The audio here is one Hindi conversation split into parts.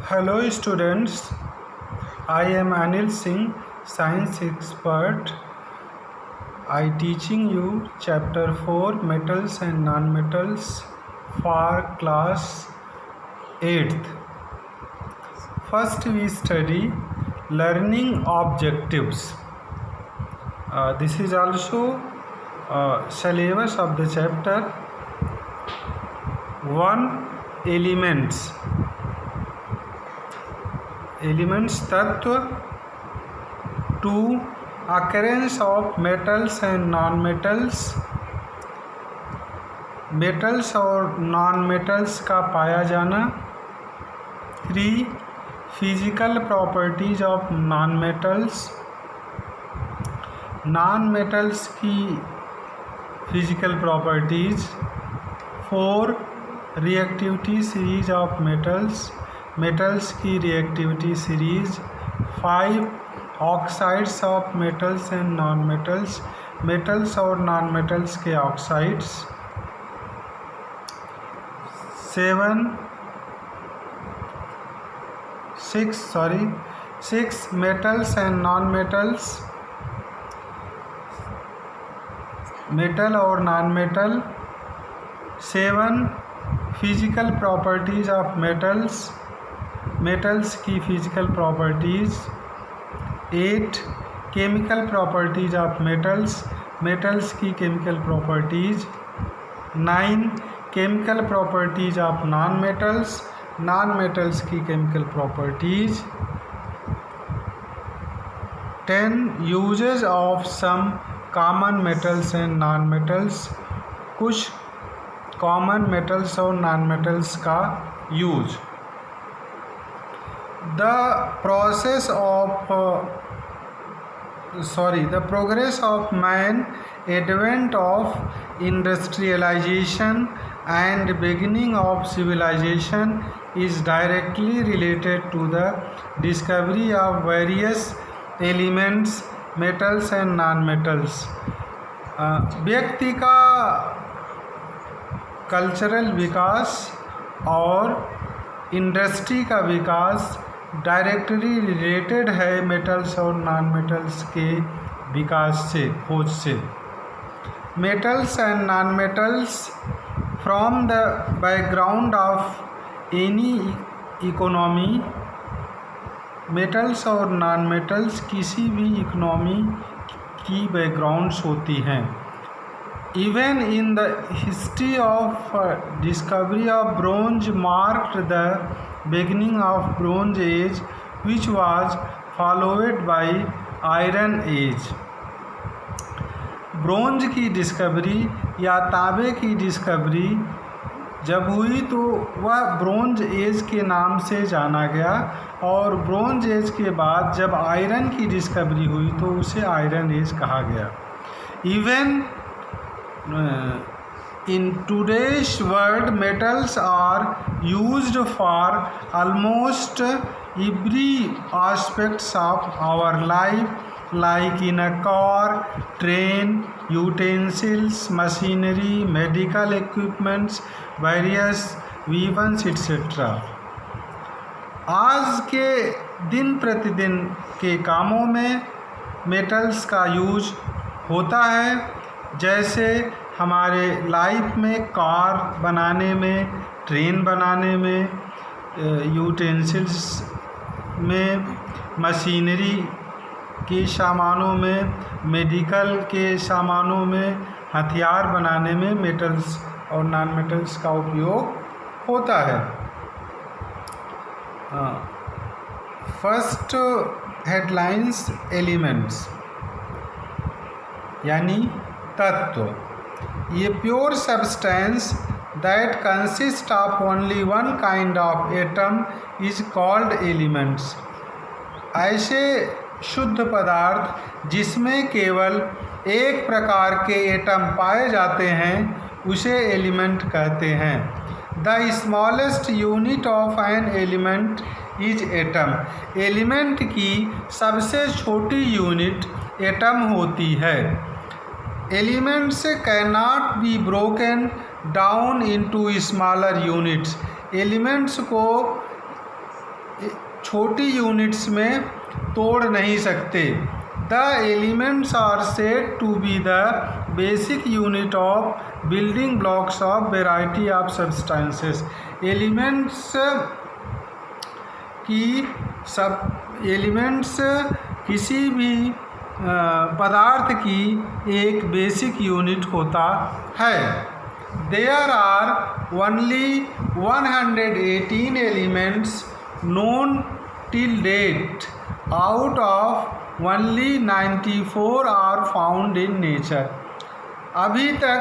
Hello students, I am Anil Singh, science expert. I teaching you chapter 4 metals and non-metals for class 8th. First we study learning objectives. This is also syllabus of the chapter 1 elements तत्व, 2 occurrence of metals and non-metals, metals और non-metals का पाया जाना, 3 physical properties of non-metals, non-metals की physical properties, 4 reactivity series of metals, metals की reactivity series, 5 oxides of metals and non-metals, metals और non-metals के oxides, 6 metals and non-metals, metal और non-metal, 7 physical properties of metals, metals की physical properties, 8 chemical properties of metals, metals की chemical properties, 9 chemical properties of non-metals, non-metals की chemical properties, 10 uses of some common metals and non-metals, कुछ common metals और non-metals का use. The progress of man, advent of industrialization and beginning of civilization is directly related to the discovery of various elements, metals and non-metals. व्यक्ति का कल्चरल विकास और इंडस्ट्री का विकास डायरेक्टली रिलेटेड है मेटल्स और नॉन मेटल्स के विकास से, खोज से. Metals and non metals from the background of any economy, metals और नॉन मेटल्स किसी भी इकोनॉमी की बैकग्राउंड्स होती हैं. Even in the history of discovery of bronze marked the beginning of Bronze Age, which was followed by Iron Age. Bronze की डिस्कवरी या तांबे की डिस्कवरी जब हुई तो वह ब्रोंज एज के नाम से जाना गया, और ब्रोंज एज के बाद जब आयरन की डिस्कवरी हुई तो उसे आयरन एज कहा गया. Even in today's world, metals are used for almost every aspects of our life, like in a car, train, utensils, machinery, medical equipments, various weapons, etc. आज के दिन प्रतिदिन के कामों में मेटल्स का यूज होता है, जैसे हमारे लाइफ में कार बनाने में, ट्रेन बनाने में, यूटेंसिल्स में, मशीनरी के सामानों में, मेडिकल के सामानों में, हथियार बनाने में मेटल्स और नॉन मेटल्स का उपयोग होता है. फर्स्ट हेडलाइंस एलिमेंट्स यानी तत्व. ये pure substance that consist of only one kind of atom is called elements. ऐसे शुद्ध पदार्थ जिसमें केवल एक प्रकार के एटम पाए जाते हैं उसे एलिमेंट कहते हैं. The smallest unit of an element is atom. Element की सबसे छोटी यूनिट एटम होती है. Elements cannot be broken down into smaller units. Elements को छोटी यूनिट्स में तोड़ नहीं सकते। The elements are said to be the basic unit of building blocks of variety of substances. Elements किसी भी पदार्थ की एक बेसिक यूनिट होता है। There are only 118 elements known till date, out of only 94 are found in nature। अभी तक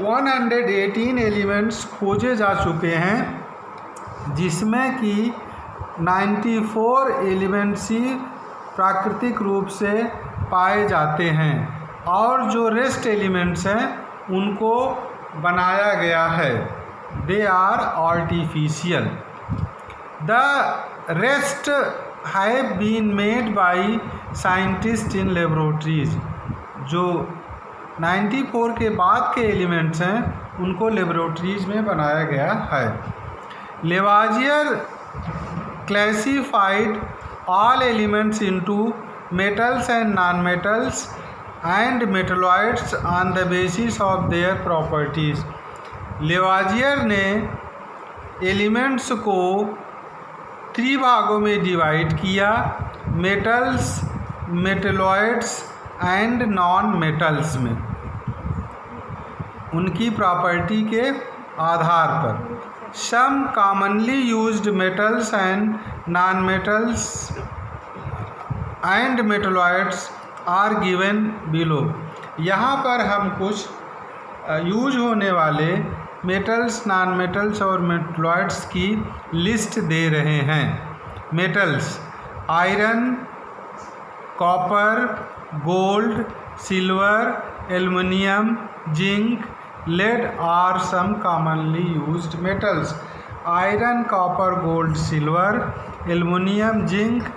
118 एलिमेंट्स खोजे जा चुके हैं, जिसमें कि 94 एलिमेंट्स ही प्राकृतिक रूप से पाए जाते हैं और जो रेस्ट एलिमेंट्स हैं उनको बनाया गया है। They are artificial. The rest have been made by scientists in laboratories। जो 94 के बाद के एलिमेंट्स हैं उनको लेबोरेटरीज में बनाया गया है। लेवाजियर classified all elements into metals and non-metals and metalloids on the basis of their properties। लेवाजियर ने एलिमेंट्स को 3 भागों में डिवाइड किया, metals, metalloids and non metals में, उनकी प्रॉपर्टी के आधार पर। Some commonly used metals and non metals and metalloids are given below. यहाँ पर हम कुछ यूज होने वाले मेटल्स, नॉन मेटल्स और मेटलॉइड्स की लिस्ट दे रहे हैं। Metals: iron, copper, gold, silver, aluminium, zinc, lead are some commonly used metals. Iron, copper, gold, silver, aluminium, zinc